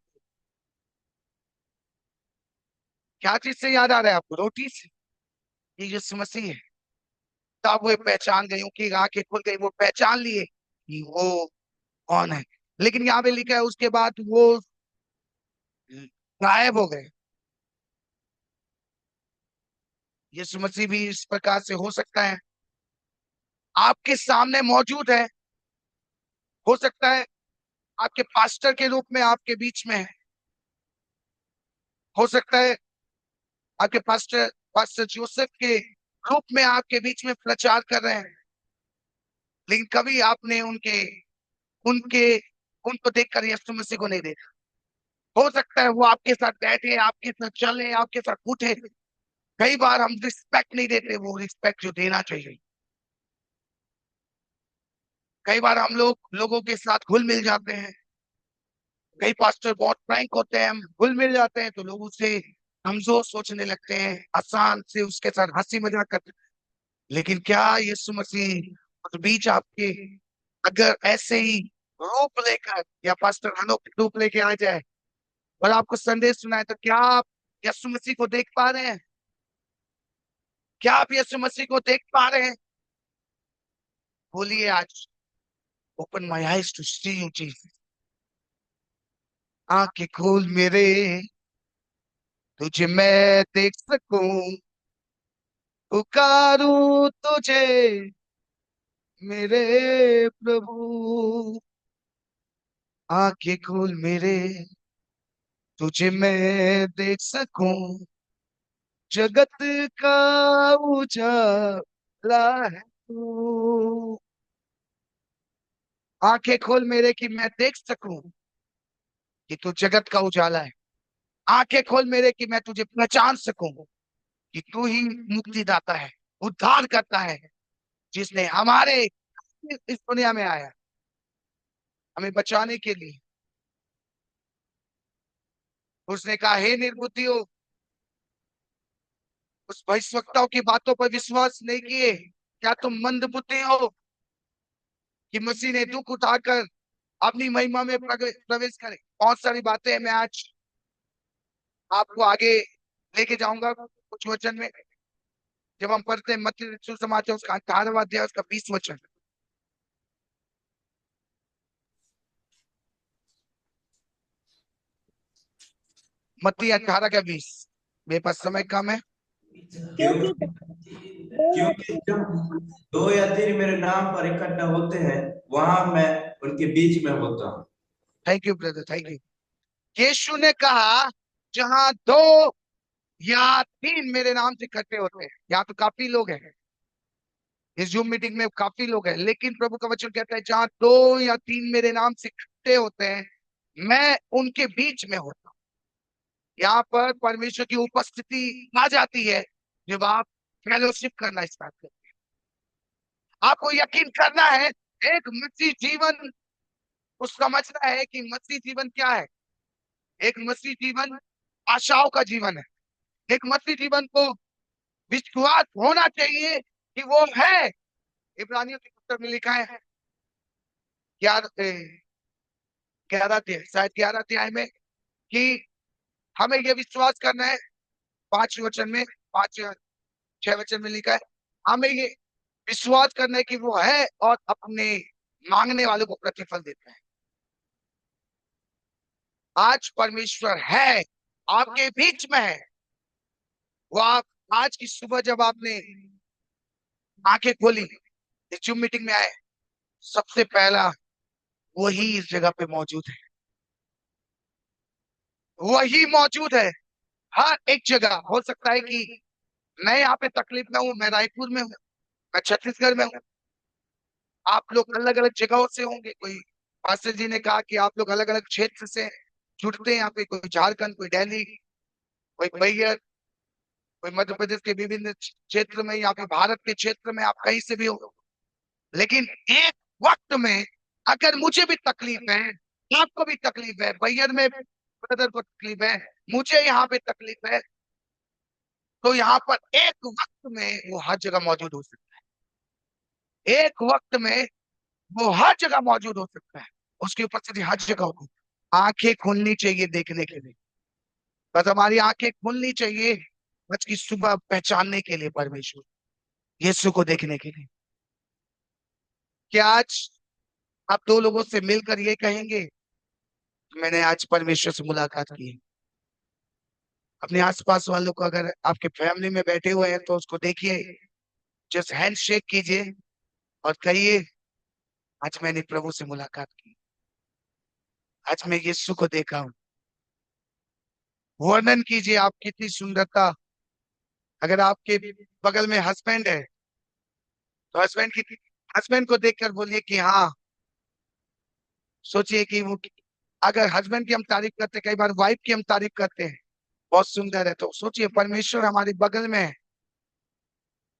[SPEAKER 1] क्या चीज से याद आ रहा है आपको? रोटी से। ये यीशु मसीह है। तब वो पहचान गई, उनकी आंखें खुल गई, वो पहचान लिए कि वो कौन है। लेकिन यहाँ पे लिखा है उसके बाद वो गायब हो गए। यीशु मसीह भी इस प्रकार से हो सकता है, आपके सामने मौजूद है। हो सकता है आपके पास्टर के रूप में आपके बीच में है। हो सकता है आपके पास्टर पास्टर जोसेफ के रूप में आपके बीच में प्रचार कर रहे हैं। लेकिन कभी आपने उनके उनके उनको देखकर यीशु मसीह को नहीं देखा। हो सकता है वो आपके साथ बैठे, आपके साथ चले, आपके साथ उठे। कई बार हम रिस्पेक्ट नहीं देते, वो रिस्पेक्ट जो देना चाहिए। कई बार हम लोग लोगों के साथ घुल मिल जाते हैं। कई पास्टर बहुत फ्रैंक होते हैं, हम घुल मिल जाते हैं तो लोग उसे कमजोर सोचने लगते हैं, आसान से उसके साथ हंसी मजाक करते हैं। लेकिन क्या यीशु मसीह उस बीच आपके अगर ऐसे ही रूप लेकर या पास्टर अनोख रूप लेके आ जाए और आपको संदेश सुनाए, तो क्या आप यीशु मसीह को देख पा रहे हैं? क्या आप यीशु मसीह को देख पा रहे हैं? बोलिए आज, open my eyes to see you Jesus. आंखें खोल मेरे, तुझे मैं देख सकूं। पुकारूं तुझे मेरे प्रभु। आंखें खोल मेरे, तुझे मैं देख सकूं। जगत का उजाला है तू। आंखें खोल मेरे कि मैं देख सकूं कि तू जगत का उजाला है। आंखें खोल मेरे कि मैं तुझे पहचान सकूं कि तू ही मुक्तिदाता है, उद्धार करता है, जिसने हमारे इस दुनिया में आया हमें बचाने के लिए। उसने कहा, हे निर्बुद्धियों, उस भविष्यवक्ताओं की बातों पर विश्वास नहीं किए। क्या तुम मंद बुद्धि हो कि मसीह ने दुख उठाकर अपनी महिमा में प्रवेश करे? बहुत सारी बातें मैं आज आपको आगे लेके जाऊंगा कुछ वचन में। जब हम पढ़ते हैं मत्ती सुसमाचार उसका 18वां अध्याय उसका 20 वचन। मत्ती 18 का 20। मेरे पास समय कम है।
[SPEAKER 2] क्योंकि दो या
[SPEAKER 4] क्योंकि
[SPEAKER 2] तीन
[SPEAKER 4] जब दो या तीन मेरे नाम पर इकट्ठा होते हैं, वहां मैं उनके बीच में होता हूँ।
[SPEAKER 1] Thank you brother, thank you. यीशु ने कहा जहां दो या तीन मेरे नाम से इकट्ठे होते हैं, यहाँ तो काफी लोग हैं, इस जूम मीटिंग में काफी लोग हैं, लेकिन प्रभु का वचन कहता है जहां दो या तीन मेरे नाम से इकट्ठे होते हैं, मैं उनके बीच में होता हूँ। यहाँ पर परमेश्वर की उपस्थिति आ जाती है जब आप फेलोशिप करना स्टार्ट करते हैं। आपको यकीन करना है, एक मसीह जीवन को समझना है कि मसीह जीवन क्या है। एक मसीह जीवन आशाओं का जीवन है। एक मसीह जीवन को विश्वास होना चाहिए कि वो है। इब्रानियों के पुस्तक में लिखा है 11 अध्याय, शायद 11 अध्याय में, कि हमें ये विश्वास करना है, 5 वचन में, 5-6 वचन में लिखा है, हमें ये विश्वास करना है कि वो है और अपने मांगने वालों को प्रतिफल देता है। आज परमेश्वर है, आपके बीच में है। वो आप आज की सुबह जब आपने आंखें खोली, इस जूम मीटिंग में आए, सबसे पहला वही इस जगह पे मौजूद है। वही मौजूद है हर एक जगह। हो सकता है कि मैं यहाँ पे तकलीफ में हूँ, मैं रायपुर में हूँ, मैं छत्तीसगढ़ में हूँ, आप लोग अलग अलग जगहों से होंगे। कोई पास्टर जी ने कहा कि आप लोग अलग अलग क्षेत्र से जुड़ते हैं यहाँ पे, कोई झारखंड, कोई दिल्ली, कोई मैयर, कोई मध्य प्रदेश के विभिन्न क्षेत्र में, यहाँ पे भारत के क्षेत्र में, आप कहीं से भी हो। लेकिन एक वक्त में अगर मुझे भी तकलीफ है, आपको भी तकलीफ है, मैयर में ब्रदर को तकलीफ है, मुझे यहाँ पे तकलीफ है, तो यहाँ पर एक वक्त में वो हर जगह मौजूद हो सकता है। एक वक्त में वो हर जगह मौजूद हो सकता है। उसकी उपस्थिति हर जगह होगी। आंखें खुलनी चाहिए देखने के लिए। बस हमारी आंखें खुलनी चाहिए आज की सुबह पहचानने के लिए परमेश्वर, यीशु को देखने के लिए। क्या आज आप दो लोगों से मिलकर ये कहेंगे मैंने आज परमेश्वर से मुलाकात की है? अपने आसपास वालों को, अगर आपके फैमिली में बैठे हुए हैं तो उसको देखिए, जस्ट हैंड शेक कीजिए और कहिए आज मैंने प्रभु से मुलाकात की, आज मैं यीशु को देखा हूं। वर्णन कीजिए आप कितनी सुंदरता। अगर आपके बगल में हस्बैंड है तो हस्बैंड को देखकर बोलिए कि हाँ, सोचिए कि वो, अगर हस्बैंड की हम तारीफ करते, कई बार वाइफ की हम तारीफ करते हैं, बहुत सुंदर है, तो सोचिए परमेश्वर हमारे बगल में है,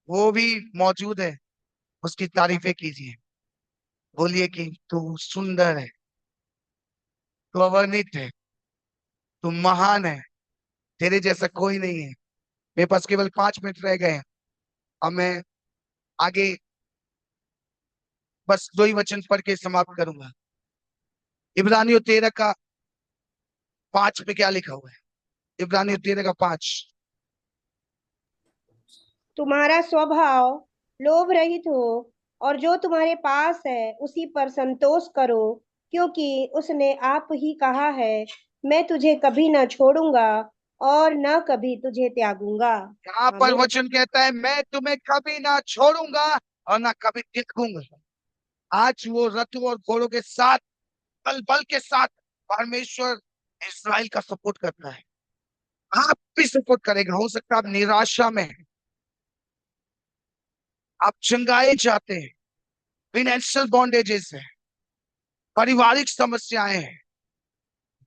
[SPEAKER 1] वो भी मौजूद है, उसकी तारीफें कीजिए। बोलिए कि तू सुंदर है, तू अवर्णित है, तू महान है, तेरे जैसा कोई नहीं है। मेरे पास केवल 5 मिनट रह गए हैं। अब मैं आगे बस 2 ही वचन पढ़ के समाप्त करूंगा। इब्रानियों 13 का 5 पे क्या लिखा हुआ है? इब्रानियों 13 का 5।
[SPEAKER 2] तुम्हारा स्वभाव लोभ रहित हो और जो तुम्हारे पास है उसी पर संतोष करो, क्योंकि उसने आप ही कहा है, मैं तुझे कभी न छोड़ूंगा और न कभी तुझे त्यागूंगा।
[SPEAKER 1] यहाँ पर
[SPEAKER 2] आमीन।
[SPEAKER 1] वचन कहता है मैं तुम्हें कभी ना छोड़ूंगा और ना कभी त्यागूंगा। आज वो रथों और घोड़ों के साथ, बल बल के साथ परमेश्वर इस्राएल का सपोर्ट करता है। आप भी सपोर्ट करेगा। हो सकता है आप निराशा में हैं, आप चंगाए जाते हैं, फाइनेंशियल बॉन्डेजेस है, पारिवारिक समस्याएं हैं,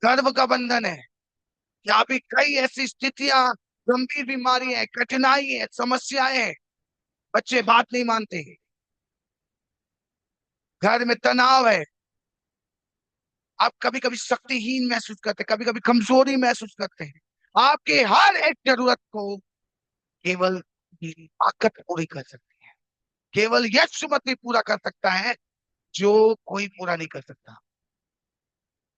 [SPEAKER 1] गर्भ का बंधन है, या भी कई ऐसी स्थितियां, गंभीर बीमारी है, कठिनाई है, समस्याएं हैं, बच्चे बात नहीं मानते, घर में तनाव है, आप कभी कभी शक्तिहीन महसूस करते हैं, कभी कभी कमजोरी महसूस करते हैं। आपके हर एक जरूरत को केवल ताकत पूरी कर सकती है। केवल यीशु मसीह पूरा कर सकता है, जो कोई पूरा नहीं कर सकता।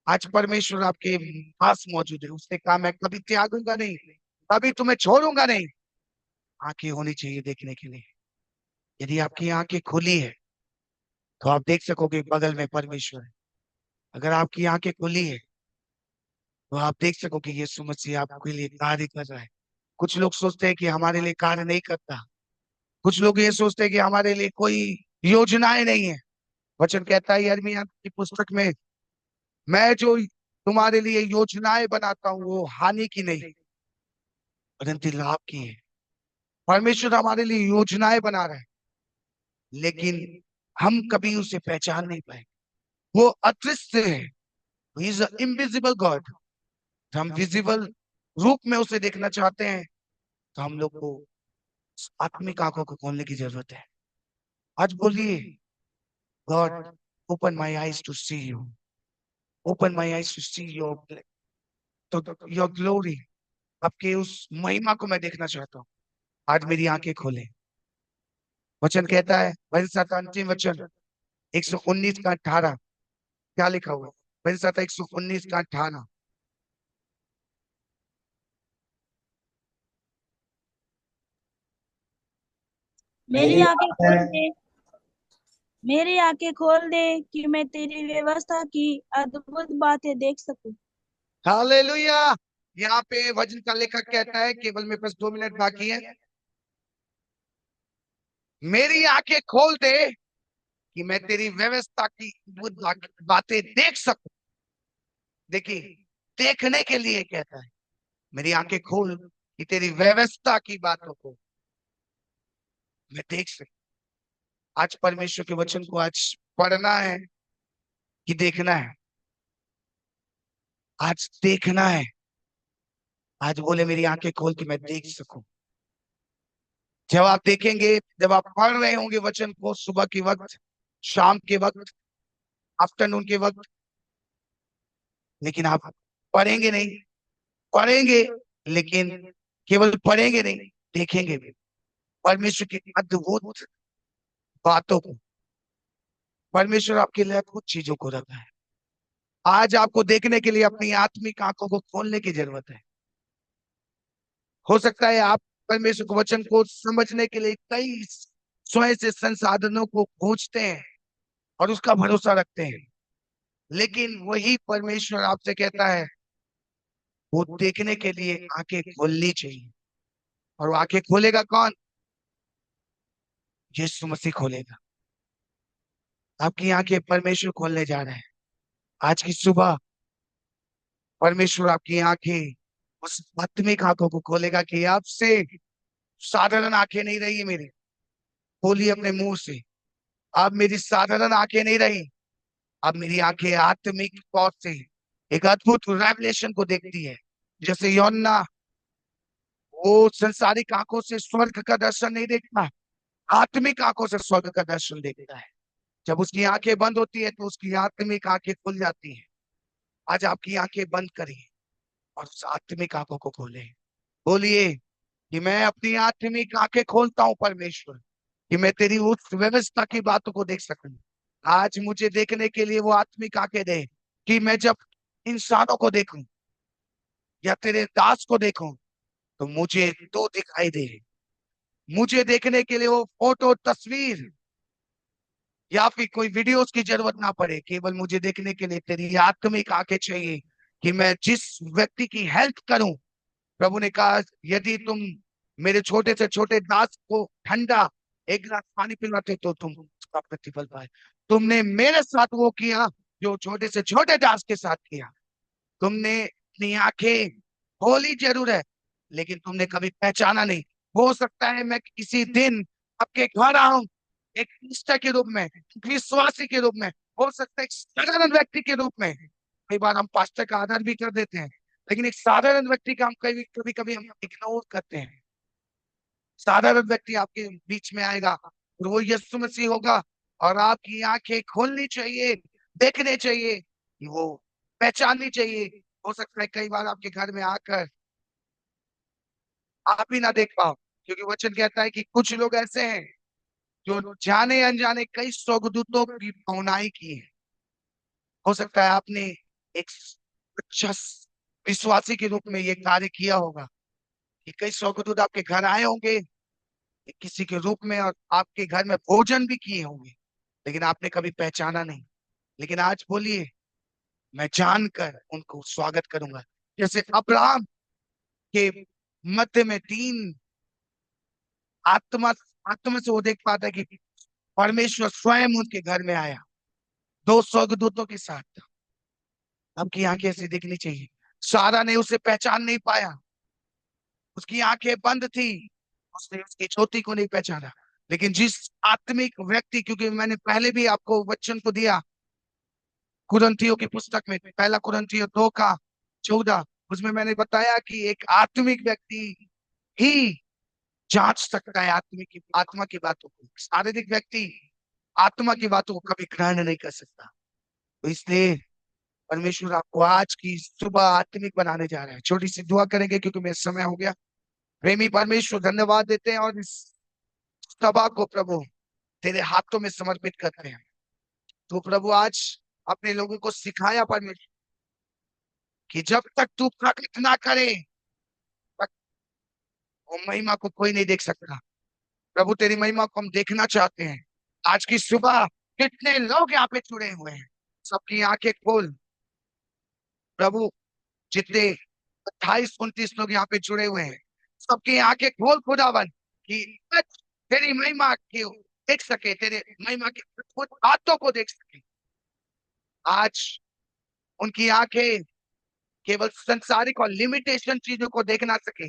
[SPEAKER 1] आज परमेश्वर आपके पास मौजूद है। उसने कहा मैं कभी त्यागूंगा नहीं, कभी तुम्हें छोड़ूंगा नहीं। आंखें होनी चाहिए देखने के लिए। यदि आपकी आंखें खुली है तो आप देख सकोगे बगल में परमेश्वर है। अगर आपकी आंखें खुली है तो आप देख सकोगे यीशु मसीह आपके लिए कार्य कर रहा है। कुछ लोग सोचते हैं कि हमारे लिए कार्य नहीं करता। कुछ लोग ये सोचते हैं कि हमारे लिए कोई योजनाएं नहीं है। वचन कहता है यिर्मयाह की पुस्तक में, मैं जो तुम्हारे लिए योजनाएं बनाता हूँ वो हानि की नहीं परंतु लाभ की है। परमेश्वर हमारे लिए योजनाएं बना रहा है, लेकिन हम कभी उसे पहचान नहीं पाए। वो अदृश्य है। He is invisible God. हम विजिबल रूप में उसे देखना चाहते हैं तो हम लोग को आत्मिक आंखों को खोलने की जरूरत है। आज बोलिए, God open my eyes to see you, open my eyes to see your, to your glory, आपके उस महिमा को मैं देखना चाहता हूँ। आज मेरी आंखें खोले। वचन कहता है भजन संहिता अंतिम वचन 119 का 18, क्या लिखा हुआ है? भजन संहिता 119 का 18।
[SPEAKER 3] मेरी आंखें खोल दे, मेरी आंखें खोल दे कि मैं तेरी व्यवस्था की अद्भुत बातें देख सकूं।
[SPEAKER 1] हालेलुया। यहाँ पे वचन का लेखक कहता है, केवल मेरे पास 2 मिनट बाकी है, मेरी आंखें खोल दे कि मैं तेरी व्यवस्था की अद्भुत बातें देख सकूं। देखिए, देखने के लिए कहता है मेरी आंखें खोल कि तेरी व्यवस्था की बातों को मैं देख सकूं। आज परमेश्वर के वचन को आज पढ़ना है कि देखना है? आज देखना है। आज बोले मेरी आंखें खोल के मैं देख सकूं। जब आप देखेंगे, जब आप पढ़ रहे होंगे वचन को सुबह के वक्त, शाम के वक्त, आफ्टरनून के वक्त, लेकिन आप पढ़ेंगे नहीं। पढ़ेंगे लेकिन केवल पढ़ेंगे नहीं, देखेंगे भी परमेश्वर की अद्भुत बातों को। परमेश्वर आपके लिए कुछ चीजों को रखा है। आज आपको देखने के लिए अपनी आत्मिक आंखों को खोलने की जरूरत है। हो सकता है आप परमेश्वर के वचन को समझने के लिए कई स्वयं से संसाधनों को खोजते हैं और उसका भरोसा रखते हैं, लेकिन वही परमेश्वर आपसे कहता है वो देखने के लिए आंखें खोलनी चाहिए। और वो आंखें खोलेगा कौन? यीशु मसीह खोलेगा। आपकी आंखें परमेश्वर खोलने जा रहे हैं। आज की सुबह परमेश्वर आपकी आंखें, उस आत्मिक आंखों को खोलेगा कि आपसे साधारण आंखें नहीं रही मेरी। बोलिए अपने मुंह से, अब मेरी साधारण आंखें नहीं रही, अब मेरी आंखें आत्मिक तौर से एक अद्भुत रेवलेशन को देखती है। जैसे योना वो संसारिक आंखों से स्वर्ग का दर्शन नहीं देखता, आत्मिक आंखों से स्वर्ग का दर्शन देखता है। जब उसकी आंखें बंद होती है तो उसकी आत्मिक आंखें खुल जाती हैं। आज आपकी आंखें बंद करिए और उस आत्मिक आंखों को खोले। बोलिए कि मैं अपनी आत्मिक आंखें खोलता हूँ परमेश्वर, कि मैं तेरी उस व्यवस्था की बातों को देख सकूं। आज मुझे देखने के लिए वो आत्मिक आंखें दे कि मैं जब इंसानों को देखूं या तेरे दास को देखूं तो मुझे तू दिखाई दे। मुझे देखने के लिए वो फोटो, तस्वीर या फिर कोई वीडियोस की जरूरत ना पड़े। केवल मुझे देखने के लिए तेरी आत्मिक आंखें चाहिए कि मैं जिस व्यक्ति की हेल्प करूं। प्रभु ने कहा यदि तुम मेरे छोटे से छोटे दास को ठंडा एक गिलास पानी पिलाते तो तुम उसका प्रतिफल पाए। तुमने मेरे साथ वो किया जो छोटे से छोटे दास के साथ किया। तुमने अपनी आंखें खोली जरूर है, लेकिन तुमने कभी पहचाना नहीं। हो सकता है मैं किसी दिन आपके घर आऊं एक निष्ठा के रूप में, एक विश्वासी के रूप में, हो सकता है एक साधारण व्यक्ति के रूप में। कई बार हम पास्टर का आदर भी कर देते हैं, लेकिन एक साधारण व्यक्ति का हम कभी कभी कभी हम इग्नोर करते हैं। साधारण व्यक्ति आपके बीच में आएगा और वो यीशु मसीह होगा, और आपकी आंखें खोलनी चाहिए, देखने चाहिए कि वो, पहचाननी चाहिए। हो सकता है कई बार आपके घर में आकर आप ही ना देख पाओ, क्योंकि वचन कहता है कि कुछ लोग ऐसे हैं जो जाने अनजाने कई स्वर्गदूतों की पहुनाई की है। हो सकता है आपने एक अच्छा विश्वासी के रूप में ये कार्य किया होगा, कि कई स्वर्गदूत आपके घर आए होंगे किसी के रूप में और आपके घर में भोजन भी किए होंगे, लेकिन आपने कभी पहचाना नहीं। लेकिन आज बोलिए, मैं जानकर उनको स्वागत करूंगा। जैसे अब्राहम के मध्य में 3 आत्मा आत्मा से वो देख पाता है कि परमेश्वर स्वयं उनके घर में आया 2 स्वर्गदूतों के साथ। आपकी आंखें ऐसे दिखनी चाहिए। सारा ने उसे पहचान नहीं पाया, उसकी आंखें बंद थी, उसने उसकी ज्योति को नहीं पहचाना। लेकिन जिस आत्मिक व्यक्ति, क्योंकि मैंने पहले भी आपको वचन को दिया कुरिन्थियों की पुस्तक में, 1 कुरिन्थियों 2 का 14, उसमें मैंने बताया कि एक आत्मिक व्यक्ति ही जांच सकता है आत्मा की बातों को। शारीरिक व्यक्ति आत्मा की बातों को कभी ग्रहण नहीं कर सकता। तो इसलिए परमेश्वर आपको आज की सुबह आत्मिक बनाने जा रहा है। छोटी सी दुआ करेंगे क्योंकि मेरा समय हो गया। प्रेमी परमेश्वर, धन्यवाद देते हैं और इस सभा को प्रभु तेरे हाथों में समर्पित करते हैं। तो प्रभु आज अपने लोगों को सिखाया परमेश्वर कि जब तक तू प्रकट ना करे तक वो महिमा को कोई नहीं देख सकता। प्रभु तेरी महिमा को हम देखना चाहते हैं। आज की सुबह कितने लोग यहाँ पे जुड़े हुए हैं, सबकी आंखें खोल प्रभु। जितने 28-29 लोग यहाँ पे जुड़े हुए हैं, सबकी आंखें खोल खुदावन कि आज तेरी महिमा की देख सके, तेरे महिमा की अद्भुत बातों को देख सके। आज उनकी आंखें केवल संसारिक और लिमिटेशन चीजों को देख ना सके।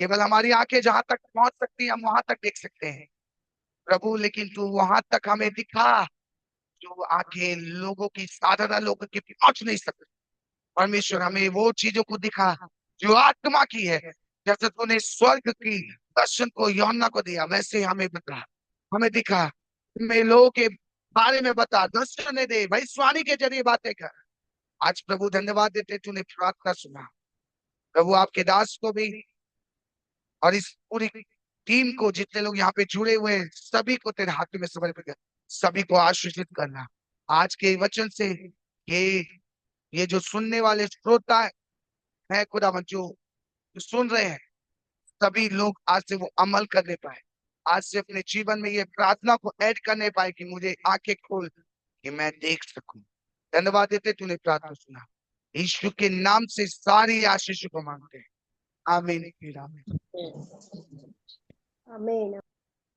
[SPEAKER 1] केवल हमारी आंखें जहां तक पहुंच सकती है हम वहां तक देख सकते हैं प्रभु, लेकिन तू वहां तक हमें दिखा जो आंखें लोगों की, साधारण लोगों की पहुंच नहीं सकती। परमेश्वर हमें वो चीजों को दिखा जो आत्मा की है। जैसे तूने स्वर्ग की दर्शन को यूहन्ना को दिया, वैसे हमें बता, हमें दिखा, हमें लोगों के बारे में बता, दर्शन दे, भविष्यवाणी के जरिए बातें कर। आज प्रभु धन्यवाद देते तूने प्रार्थना सुना। प्रभु आपके दास को भी और इस पूरी टीम को, जितने लोग यहाँ पे जुड़े हुए हैं, सभी को तेरे हाथ में समर्पित कर, सभी को आशीषित करना। आज के वचन से ये जो सुनने वाले श्रोता है खुदावंद, जो सुन रहे हैं, सभी लोग आज से वो अमल करने पाए। आज से अपने जीवन में ये प्रार्थना को ऐड करने पाए कि मुझे आंखें खोल कि मैं देख सकूं। धन्यवाद देते तूने प्रार्थना सुना। यीशु के नाम से सारी आशीष को मांगते हैं। आमीन।
[SPEAKER 2] आमीन।